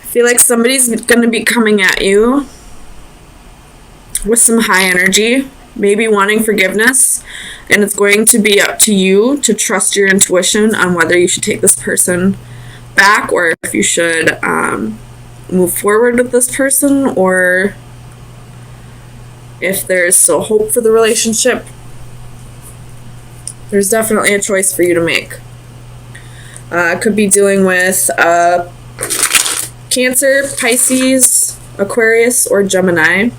feel like somebody's going to be coming at you with some high energy, maybe wanting forgiveness, and it's going to be up to you to trust your intuition on whether you should take this person back or if you should move forward with this person, or if there's still hope for the relationship. There's definitely a choice for you to make. Could be dealing with Cancer, Pisces, Aquarius, or Gemini.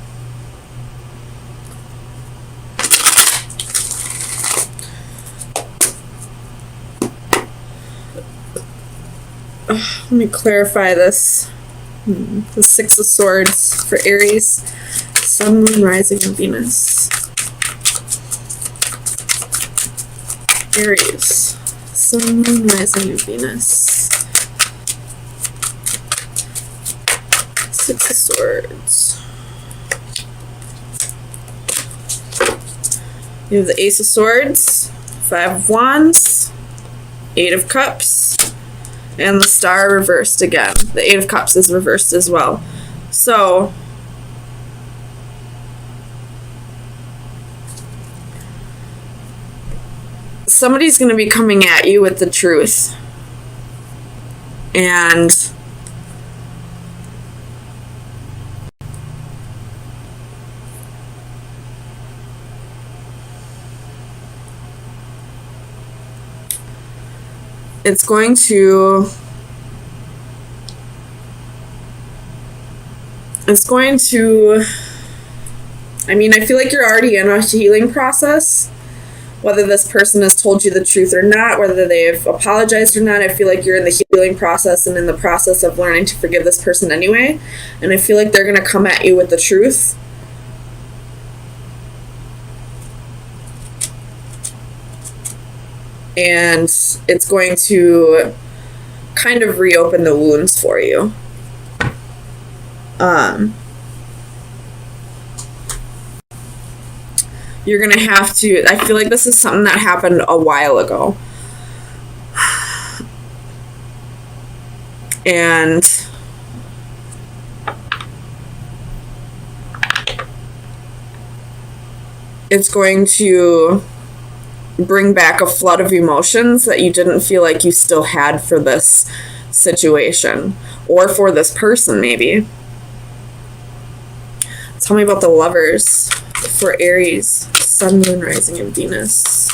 Let me clarify this. The Six of Swords for Aries, Sun, Moon, Rising, and Venus. Aries, Sun, Moon, Rising, and Venus. Six of Swords. You have the Ace of Swords, Five of Wands, Eight of Cups, and the Star reversed again. The Eight of Cups is reversed as well. So, somebody's going to be coming at you with the truth. And it's going to I mean, I feel like you're already in a healing process, whether this person has told you the truth or not, whether they've apologized or not. I feel like you're in the healing process and in the process of learning to forgive this person anyway, and I feel like they're going to come at you with the truth. And it's going to kind of reopen the wounds for you. You're going to have to, I feel like this is something that happened a while ago. And it's going to bring back a flood of emotions that you didn't feel like you still had for this situation or for this person, maybe. Tell me about the Lovers for Aries, Sun, Moon, Rising, and Venus.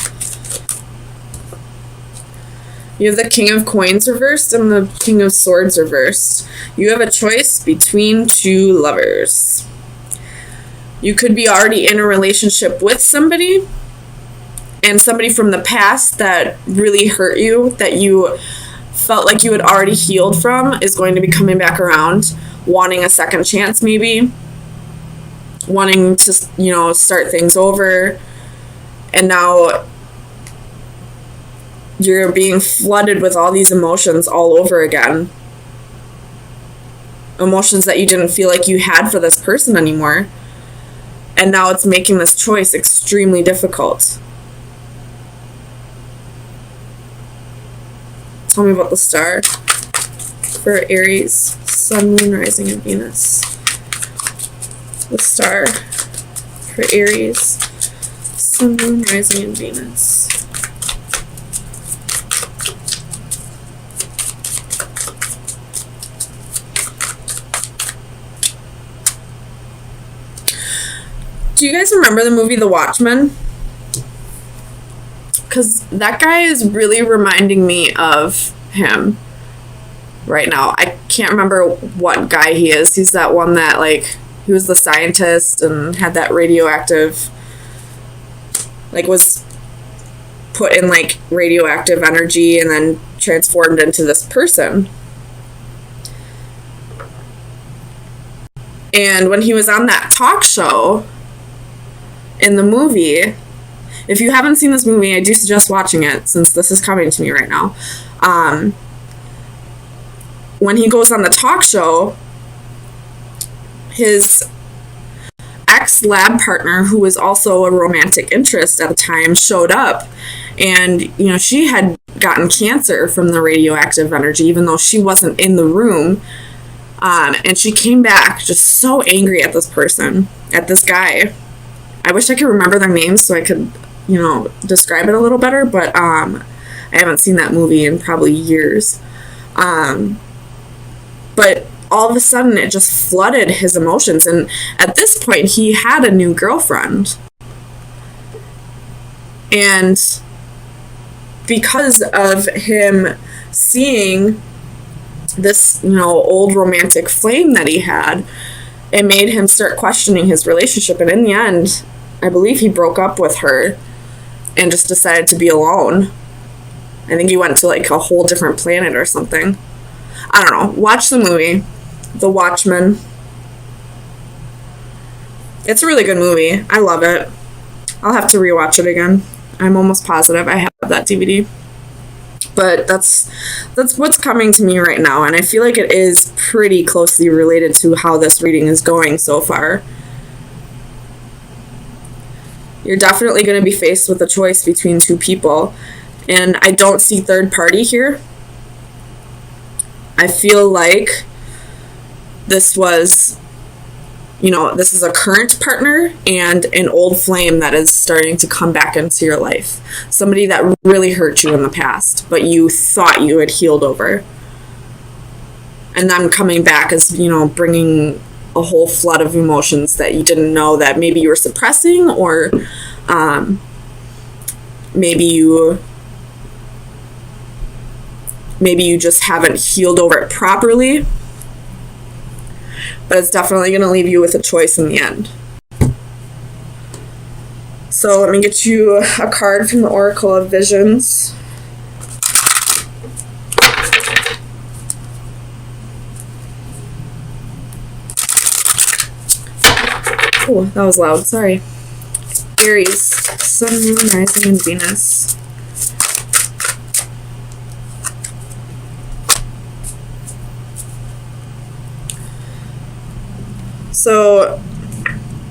You have the King of Coins reversed and the King of Swords reversed. You have a choice between two lovers. You could be already in a relationship with somebody, and somebody from the past that really hurt you, that you felt like you had already healed from, is going to be coming back around, wanting a second chance maybe, wanting to, start things over. And now you're being flooded with all these emotions all over again. Emotions that you didn't feel like you had for this person anymore. And now it's making this choice extremely difficult. Tell me about the Star for Aries, Sun, Moon, Rising, and Venus. The Star for Aries, Sun, Moon, Rising, and Venus. Do you guys remember the movie The Watchmen? Because that guy is really reminding me of him right now. I can't remember what guy he is. He's that one that, he was the scientist and had that radioactive, was put in, radioactive energy and then transformed into this person. And when he was on that talk show in the movie, if you haven't seen this movie, I do suggest watching it since this is coming to me right now. When he goes on the talk show, his ex-lab partner, who was also a romantic interest at the time, showed up. And, she had gotten cancer from the radioactive energy, even though she wasn't in the room. And she came back just so angry at this person, at this guy. I wish I could remember their names so I could, describe it a little better, but I haven't seen that movie in probably years. But all of a sudden, it just flooded his emotions. And at this point, he had a new girlfriend. And because of him seeing this, old romantic flame that he had, it made him start questioning his relationship. And in the end, I believe he broke up with her and just decided to be alone. I think he went to like a whole different planet or something. I don't know. Watch the movie, The Watchmen. It's a really good movie. I love it. I'll have to rewatch it again. I'm almost positive I have that DVD. But that's what's coming to me right now, and I feel like it is pretty closely related to how this reading is going so far. You're definitely going to be faced with a choice between two people, and I don't see third party here. I feel like this was, this is a current partner and an old flame that is starting to come back into your life. Somebody that really hurt you in the past, but you thought you had healed over. And them coming back is, bringing a whole flood of emotions that you didn't know that maybe you were suppressing, or maybe you just haven't healed over it properly. But it's definitely going to leave you with a choice in the end. So let me get you a card from the Oracle of Visions. Oh, that was loud. Sorry. Aries, Sun, Moon, Rising, and Venus. So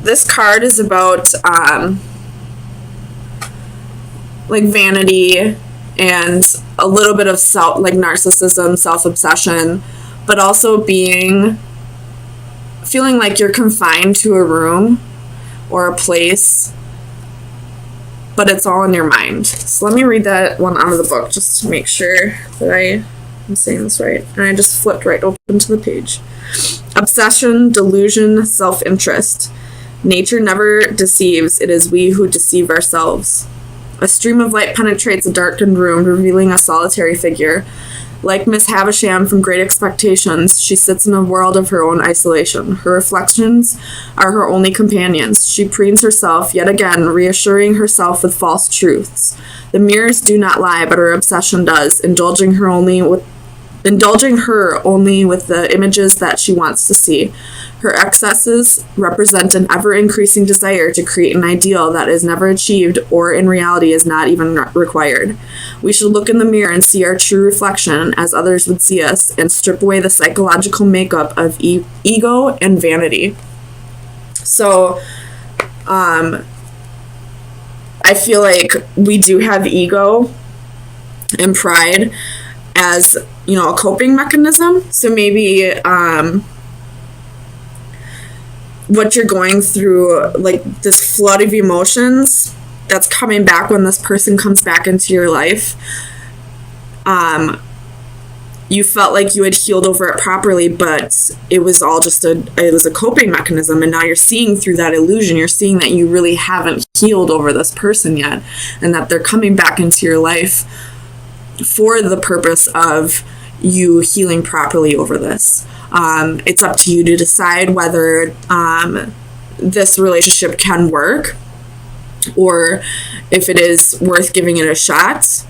this card is about like vanity and a little bit of narcissism, self-obsession, but also feeling like you're confined to a room or a place, but it's all in your mind. So let me read that one out of the book just to make sure that I'm saying this right. And I just flipped right open to the page. Obsession, delusion, self-interest. Nature never deceives. It is we who deceive ourselves. A stream of light penetrates a darkened room, revealing a solitary figure. Like Miss Havisham from Great Expectations, she sits in a world of her own isolation. Her reflections are her only companions. She preens herself, yet again, reassuring herself with false truths. The mirrors do not lie, but her obsession does, indulging her only with the images that she wants to see. Her excesses represent an ever-increasing desire to create an ideal that is never achieved or in reality is not even required. We should look in the mirror and see our true reflection as others would see us and strip away the psychological makeup of ego and vanity. So, I feel like we do have ego and pride as, a coping mechanism. So maybe what you're going through, like this flood of emotions that's coming back when this person comes back into your life, you felt like you had healed over it properly, but it was all just a coping mechanism, and now you're seeing through that illusion. You're seeing that you really haven't healed over this person yet, and that they're coming back into your life for the purpose of you healing properly over this. It's up to you to decide whether this relationship can work or if it is worth giving it a shot.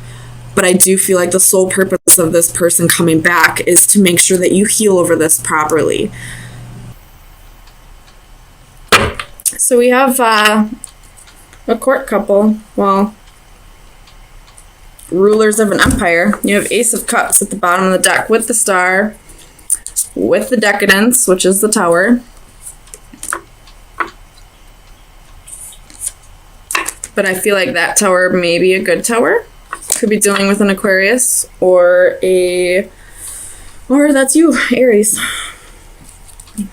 But I do feel like the sole purpose of this person coming back is to make sure that you heal over this properly. So we have a court couple. Well, rulers of an empire. You have Ace of Cups at the bottom of the deck with the Star, with the Decadence, which is the Tower. But I feel like that Tower may be a good Tower. Could be dealing with an Aquarius or that's you, Aries.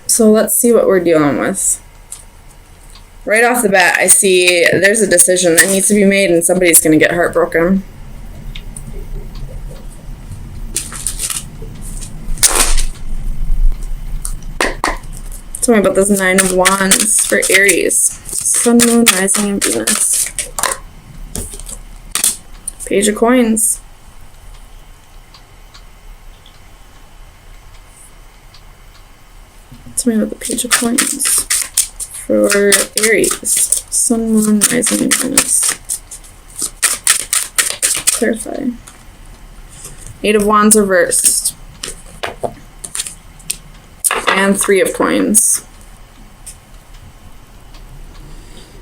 So let's see what we're dealing with. Right off the bat, I see there's a decision that needs to be made and somebody's going to get heartbroken. Tell me about this 9 of Wands for Aries. Sun, Moon, Rising, and Venus. Page of Coins. Tell me about the Page of Coins for Aries. Sun, Moon, Rising, and Venus. Clarify. 8 of Wands reversed. And 3 of Coins.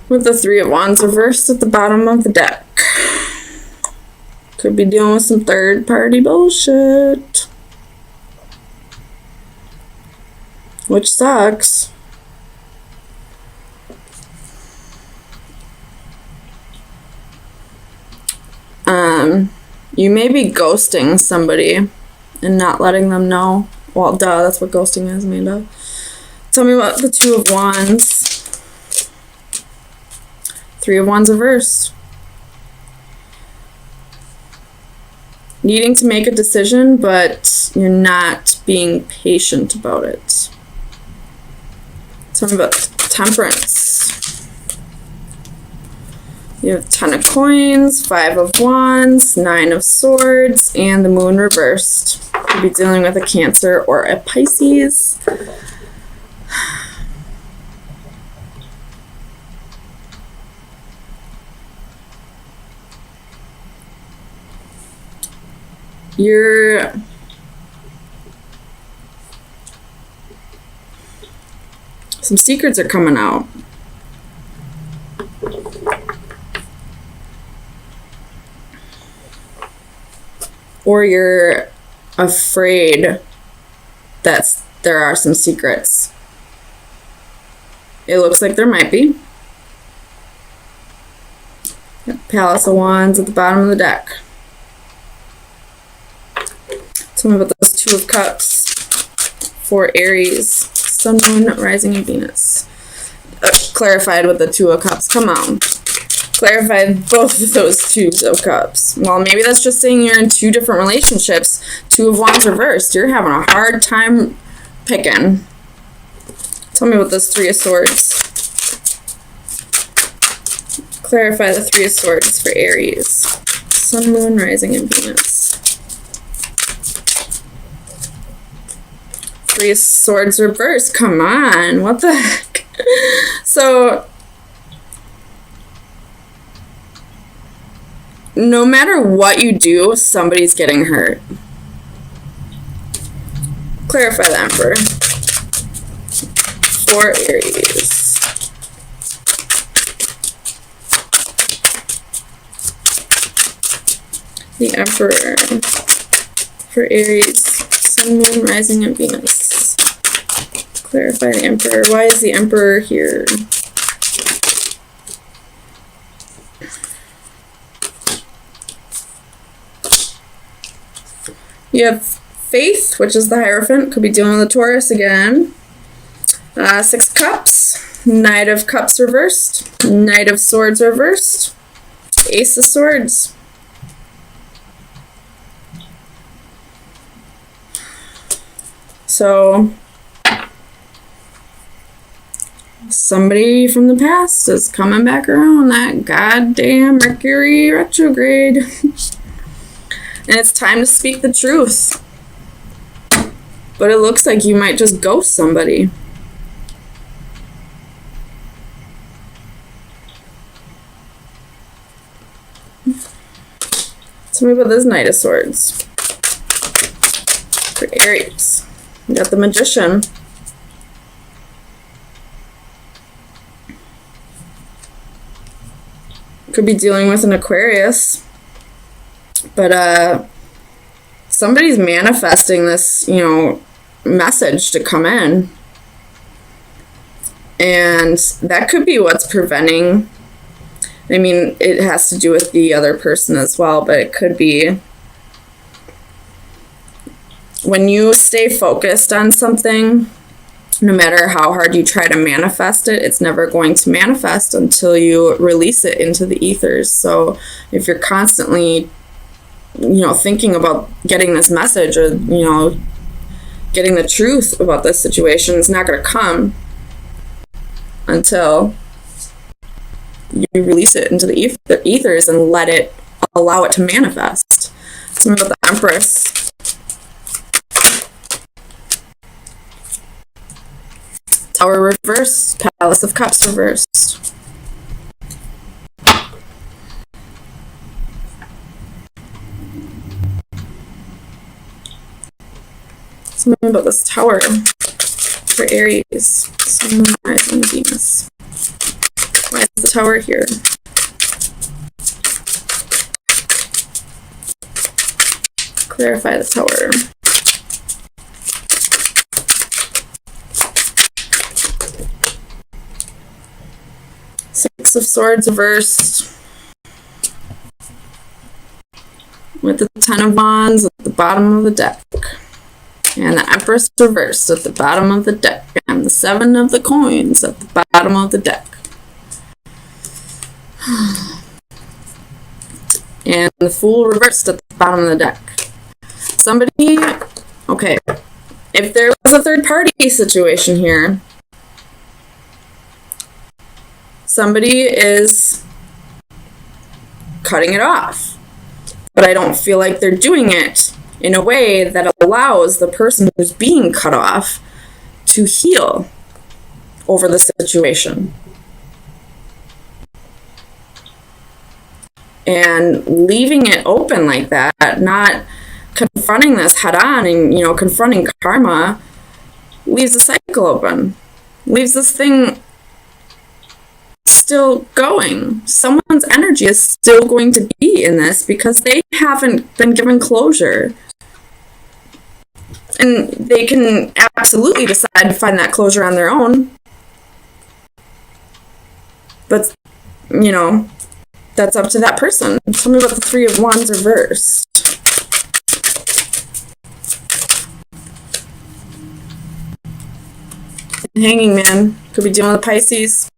With the 3 of Wands reversed at the bottom of the deck. Could be dealing with some third-party bullshit. Which sucks. You may be ghosting somebody and not letting them know. Well, duh, that's what ghosting is, Amanda. Tell me about the 2 of Wands. 3 of Wands reversed. Needing to make a decision, but you're not being patient about it. Tell me about Temperance. You have 10 of Coins, 5 of Wands, 9 of Swords, and the Moon reversed. You'll be dealing with a Cancer or a Pisces. Some secrets are coming out. Or you're afraid that there are some secrets. It looks like there might be. Palace of Wands at the bottom of the deck. Tell me about those 2 of Cups for Aries. Sun, Moon, Rising, and Venus. Clarified with the 2 of Cups. Come on. Clarified both of those 2s of Cups. Well, maybe that's just saying you're in 2 different relationships. 2 of Wands reversed. You're having a hard time picking. Tell me about this 3 of Swords. Clarify the 3 of Swords for Aries. Sun, Moon, Rising, and Venus. 3 of Swords reversed. Come on. What the heck? So, no matter what you do, somebody's getting hurt. Clarify the Emperor for Aries. The Emperor for Aries. Sun, Moon, Rising, and Venus. Clarify the Emperor. Why is the Emperor here? You have Faith, which is the Hierophant. Could be dealing with a Taurus again. 6 of Cups. Knight of Cups reversed. Knight of Swords reversed. Ace of Swords. So, somebody from the past is coming back around. That goddamn Mercury retrograde. And it's time to speak the truth. But it looks like you might just ghost somebody. Tell me about this Knight of Swords. For Aries. You got the Magician. Could be dealing with an Aquarius. But somebody's manifesting this, message to come in. And that could be what's preventing. I mean, it has to do with the other person as well, but it could be when you stay focused on something No matter how hard you try to manifest it, it's never going to manifest until you release it into the ethers. So if you're constantly, thinking about getting this message or, getting the truth about this situation, it's not going to come until you release it into the ethers and allow it to manifest. Tell me about the Empress. Tower reversed, Palace of Cups reversed. Tell me about this Tower for Aries, Sun, Moon, Rising, Venus. Why is the Tower here? Clarify the Tower. Six of Swords reversed. With the Ten of Wands at the bottom of the deck. And the Empress reversed at the bottom of the deck. And the Seven of the Coins at the bottom of the deck. And the Fool reversed at the bottom of the deck. Somebody, okay, if there was a third party situation here, somebody is cutting it off, but I don't feel like they're doing it in a way that allows the person who's being cut off to heal over the situation. And leaving it open like that, not confronting this head on and, confronting karma, leaves the cycle open, leaves this thing still going. Someone's energy is still going to be in this because they haven't been given closure. And they can absolutely decide to find that closure on their own. But, that's up to that person. Tell me about the Three of Wands reversed. Hanging Man could be dealing with Pisces.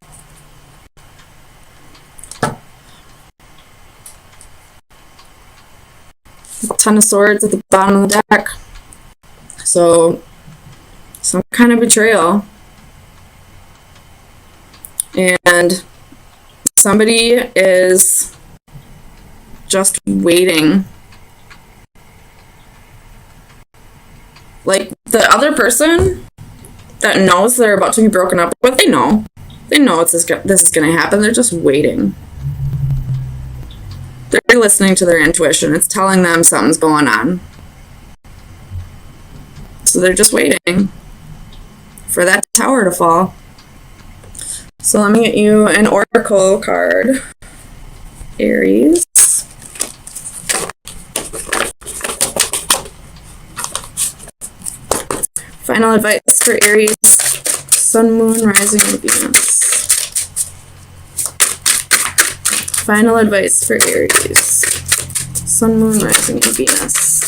Ten of Swords at the bottom of the deck. So, some kind of betrayal. And somebody is just waiting. Like, the other person that knows they're about to be broken up with, they know this is going to happen. They're just waiting. They're listening to their intuition. It's telling them something's going on. So they're just waiting for that Tower to fall. So let me get you an oracle card. Aries. Final advice for Aries. Sun, Moon, Rising, and Venus. Final advice for Aries. Sun, Moon, Rising, and Venus.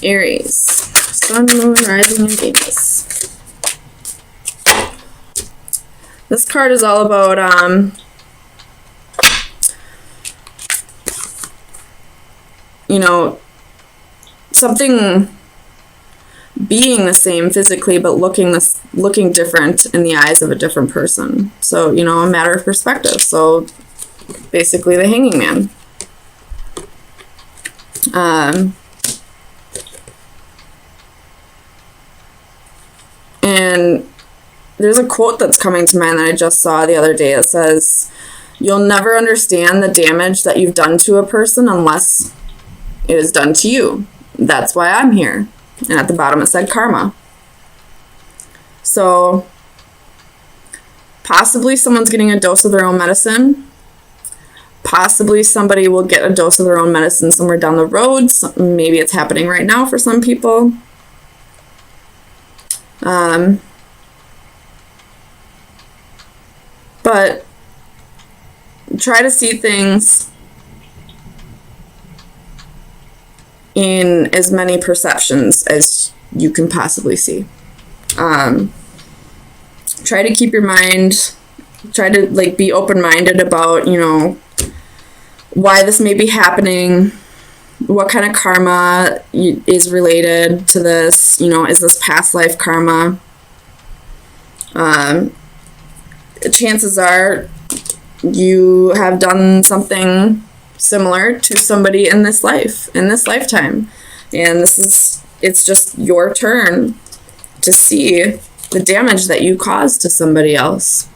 Aries. Sun, Moon, Rising, and Venus. This card is all about something being the same physically, but looking different in the eyes of a different person. So, a matter of perspective. So, basically, the Hanging Man. And there's a quote that's coming to mind that I just saw the other day. It says, "You'll never understand the damage that you've done to a person unless it is done to you. That's why I'm here." And at the bottom it said karma. So possibly someone's getting a dose of their own medicine. Possibly somebody will get a dose of their own medicine somewhere down the road. Maybe it's happening right now for some people. But try to see things in as many perceptions as you can possibly see. Try to keep your mind, try to like be open-minded about, you know, why this may be happening, what kind of karma is related to this, you know, is this past life karma? Chances are you have done something similar to somebody in this life, in this lifetime. And it's just your turn to see the damage that you caused to somebody else.